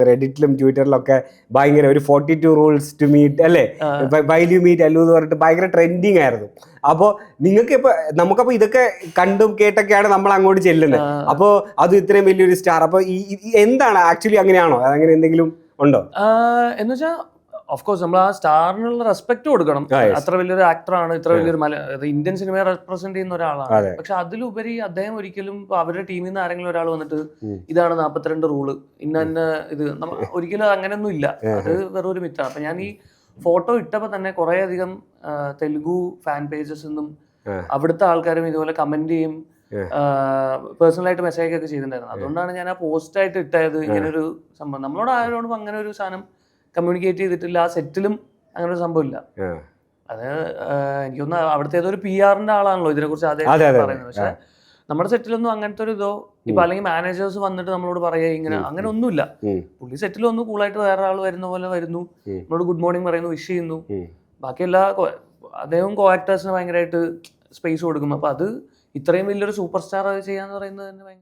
റെഡിറ്റിലും ട്വിറ്ററിലൊക്കെ ഭയങ്കര ഒരു 42 rules to meet അല്ലേ, വൈൽ യു മീറ്റ് അല്ലു എന്ന് പറഞ്ഞിട്ട് ഭയങ്കര ട്രെൻഡിങ് ആയിരുന്നു. അപ്പോൾ നിങ്ങൾക്ക് ഇപ്പൊ നമുക്കപ്പോൾ ഇതൊക്കെ കണ്ടും കേട്ടൊക്കെയാണ് നമ്മൾ അങ്ങോട്ട് ചെല്ലുന്നത്. അപ്പോൾ അത് ഇത്രയും വലിയൊരു സ്റ്റാർ, അപ്പോൾ എന്താണ് ആക്ച്വലി അങ്ങനെയാണോ, അങ്ങനെ എന്തെങ്കിലും ഉണ്ടോ? എന്ന് വെച്ചാൽ ഓഫ് കോഴ്സ് നമ്മൾ ആ സ്റ്റാറിനുള്ള റെസ്പെക്ട് കൊടുക്കണം. അത്ര വലിയൊരു ആക്ടറാണ്, ഇത്ര വലിയൊരു ഇന്ത്യൻ സിനിമയെ റെപ്രസെന്റ് ചെയ്യുന്ന ഒരാളാണ്. പക്ഷെ അതിലുപരി അദ്ദേഹം ഒരിക്കലും അവരുടെ ടീമിൽ നിന്ന് ആരെങ്കിലും ഒരാൾ വന്നിട്ട് ഇതാണ് 42 റൂള്, ഇന്ന ഇത് ഒരിക്കലും അങ്ങനെയൊന്നും ഇല്ല. അത് വെറും ഒരു മിത്താണ്. അപ്പൊ ഞാൻ ഈ ഫോട്ടോ ഇട്ടപ്പോൾ തന്നെ കുറെ അധികം തെലുഗു ഫാൻ പേജസ് നിന്നും അവിടുത്തെ ആൾക്കാരും ഇതുപോലെ കമന്റ് ചെയ്യും, പേഴ്സണലായിട്ട് മെസ്സേജ് ഒക്കെ ചെയ്തിട്ടുണ്ടായിരുന്നു. അതുകൊണ്ടാണ് ഞാൻ ആ പോസ്റ്റായിട്ട് ഇട്ടത്. ഇങ്ങനൊരു സംഭവം നമ്മളോട് ആരോടും അങ്ങനെ ഒരു സാധനം കമ്മ്യൂണിക്കേറ്റ് ചെയ്തിട്ടില്ല. ആ സെറ്റിലും അങ്ങനെ ഒരു സംഭവം ഇല്ല. അത് എനിക്കൊന്ന് അവിടുത്തെ ഏതൊരു PR-ന്റെ ആളാണല്ലോ ഇതിനെ കുറിച്ച് ആദ്യം പറയുന്നത്. പക്ഷെ നമ്മുടെ സെറ്റിലൊന്നും അങ്ങനത്തെ ഒരു ഇതോ ഇപ്പൊ അല്ലെങ്കിൽ മാനേജേഴ്സ് വന്നിട്ട് നമ്മളോട് പറയുക ഇങ്ങനെ അങ്ങനെ ഒന്നുമില്ല. പുള്ളി സെറ്റിൽ വന്നു, കൂളായിട്ട് വേറെ ആൾ വരുന്ന പോലെ വരുന്നു, നമ്മളോട് ഗുഡ് മോർണിംഗ് പറയുന്നു, വിഷ് ചെയ്യുന്നു. ബാക്കി എല്ലാ അദ്ദേഹം കോ ആക്ടേഴ്സിന് ഭയങ്കരമായിട്ട് സ്പേസ് കൊടുക്കും. അപ്പൊ അത് ഇത്രയും വലിയൊരു സൂപ്പർ സ്റ്റാർ അത് ചെയ്യാന്ന് പറയുന്നത് തന്നെ ഭയങ്കര